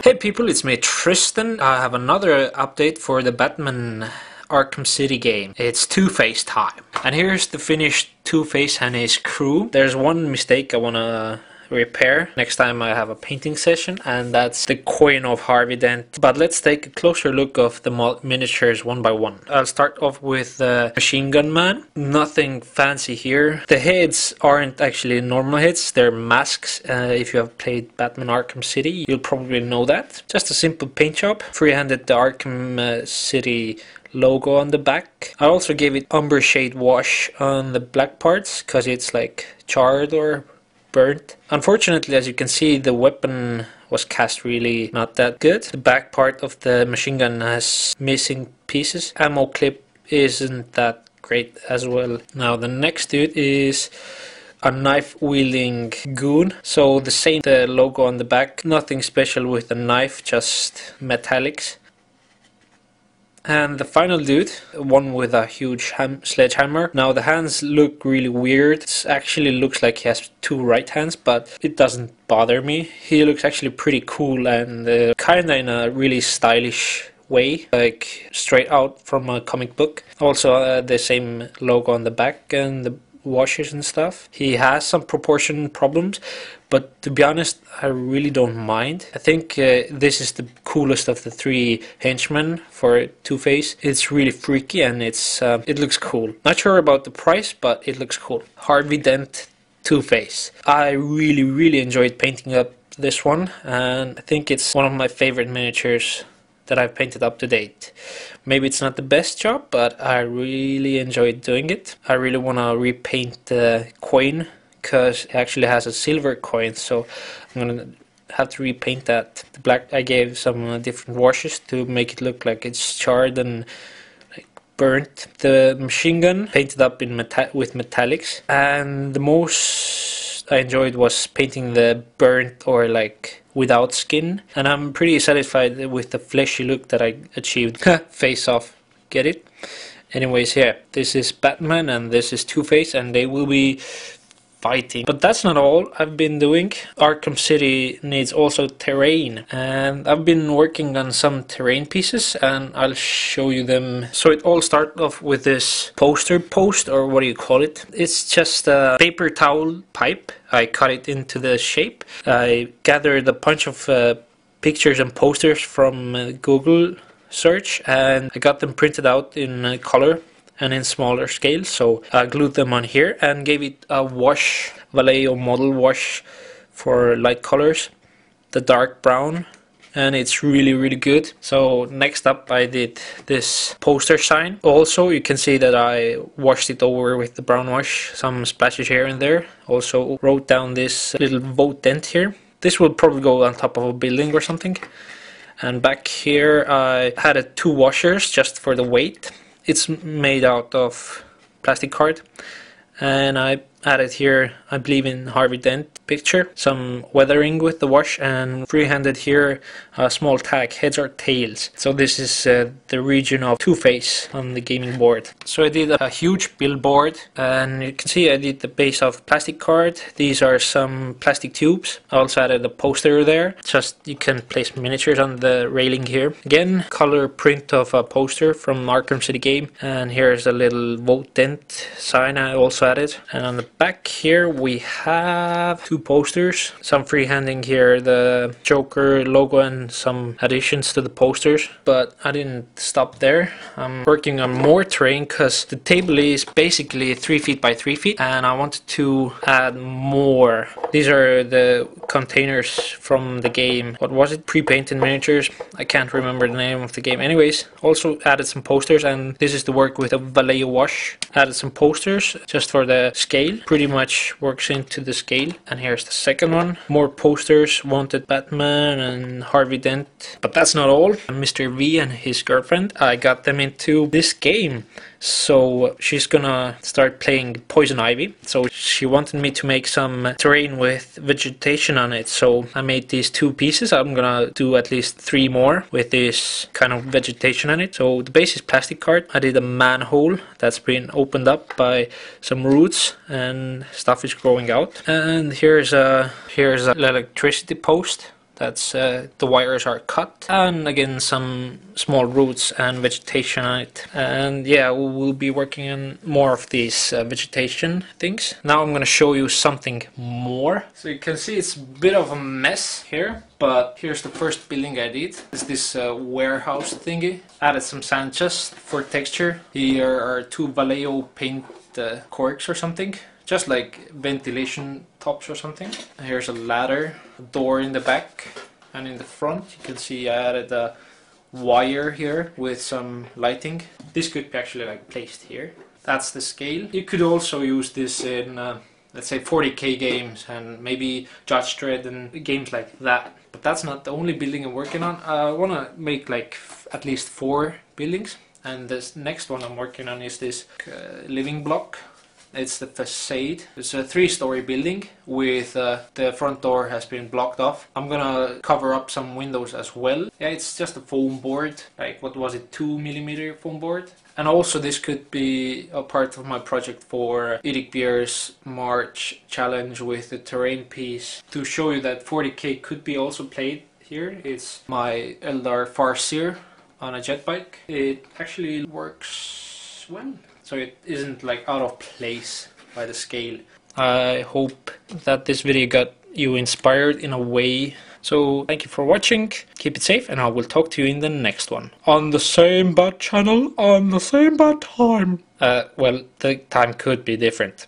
Hey people, it's me Tristan. I have another update for the Batman Arkham City game. It's Two-Face time. And here's the finished Two-Face and his crew. There's one mistake I wanna repair next time I have a painting session, and that's the coin of Harvey Dent. But let's take a closer look of the miniatures one by one. I'll start off with the Machine Gun Man. Nothing fancy here. The heads aren't actually normal heads, they're masks. If you have played Batman Arkham City, you'll probably know that. Just a simple paint job. Freehanded the Arkham City logo on the back. I also gave it umber shade wash on the black parts because it's like charred or burnt. Unfortunately, as you can see, the weapon was cast really not that good. The back part of the machine gun has missing pieces. Ammo clip isn't that great as well. Now the next dude is a knife wielding goon. So the same, the logo on the back, nothing special with the knife, just metallics. And the final dude, one with a huge sledgehammer. Now the hands look really weird. It actually looks like he has two right hands, but it doesn't bother me. He looks actually pretty cool and kinda in a really stylish way, like straight out from a comic book. Also the same logo on the back and the washes and stuff. He has some proportion problems, but to be honest, I really don't mind. I think this is the coolest of the three henchmen for Two-Face. It's really freaky and it looks cool. Not sure about the price, but it looks cool. Harvey Dent Two-Face. I really enjoyed painting up this one, and I think it's one of my favorite miniatures that I've painted up to date. Maybe it's not the best job, but I really enjoyed doing it. I really want to repaint the coin because it actually has a silver coin, so I'm gonna have to repaint that. The black, I gave some different washes to make it look like it's charred and like burnt. The machine gun painted up in with metallics, and the most I enjoyed was painting the burnt or like without skin, and I'm pretty satisfied with the fleshy look that I achieved. Face off, get it? Anyways, yeah, this is Batman and this is Two-Face, and they will be fighting. But that's not all I've been doing. Arkham City needs also terrain, and I've been working on some terrain pieces, and I'll show you them. So it all started off with this poster post, or what do you call it? It's just a paper towel pipe. I cut it into the shape. I gathered a bunch of pictures and posters from Google search, and I got them printed out in color and in smaller scale, so I glued them on here and gave it a wash, Vallejo model wash for light colors, the dark brown, and it's really good. So next up I did this poster sign. Also you can see that I washed it over with the brown wash, some splashes here and there. Also wrote down this little vote dent here. This will probably go on top of a building or something. And back here I had two washers just for the weight. It's made out of plastic card, and I added here, I believe in Harvey Dent picture, some weathering with the wash, and freehanded here a small tag, heads or tails. So this is the region of Two-Face on the gaming board. So I did a huge billboard, and you can see I did the base of plastic card. These are some plastic tubes. I also added a poster there. Just you can place miniatures on the railing here. Again, color print of a poster from Arkham City game, and here's a little vote dent sign I also added. And on the back here we have two posters, some freehanding here, the Joker logo and some additions to the posters. But I didn't stop there. I'm working on more terrain because the table is basically 3 feet by 3 feet, and I wanted to add more. These are the containers from the game. What was it? Pre-painted miniatures. I can't remember the name of the game. Anyways, also added some posters, and this is the work with a Vallejo wash. Added some posters just for the scale. Pretty much works into the scale. And here's the second one. More posters, wanted Batman and Harvey Dent. But that's not all. Mr. V and his girlfriend, I got them into this game. So she's gonna start playing Poison Ivy. So she wanted me to make some terrain with vegetation on it. So I made these two pieces. I'm gonna do at least 3 more with this kind of vegetation on it. So the base is plastic card. I did a manhole that's been opened up by some roots and stuff is growing out. And here's a electricity post That's the wires are cut, and again some small roots and vegetation on it. And yeah, we'll be working on more of these vegetation things. Now I'm gonna show you something more. So you can see it's a bit of a mess here, but here's the first building I did. It's this warehouse thingy. Added some Sanchez for texture. Here are two Vallejo paint corks or something, just like ventilation tops or something. Here's a ladder, a door in the back, and in the front you can see I added a wire here with some lighting. This could be actually like placed here. That's the scale. You could also use this in let's say 40k games and maybe Judge Dredd and games like that. But that's not the only building I'm working on. I want to make like at least 4 buildings. And this next one I'm working on is this living block. It's the facade. It's a 3-story building with the front door has been blocked off. I'm gonna cover up some windows as well. Yeah, it's just a foam board, like what was it, 2mm foam board. And also this could be a part of my project for Eric Bier's March challenge with the terrain piece. To show you that 40k could be also played here, it's my Eldar Farseer on a jet bike. It actually works well, so it isn't like out of place by the scale. I hope that this video got you inspired in a way. So thank you for watching, keep it safe, and I will talk to you in the next one. On the same bad channel, on the same bad time. Well, the time could be different.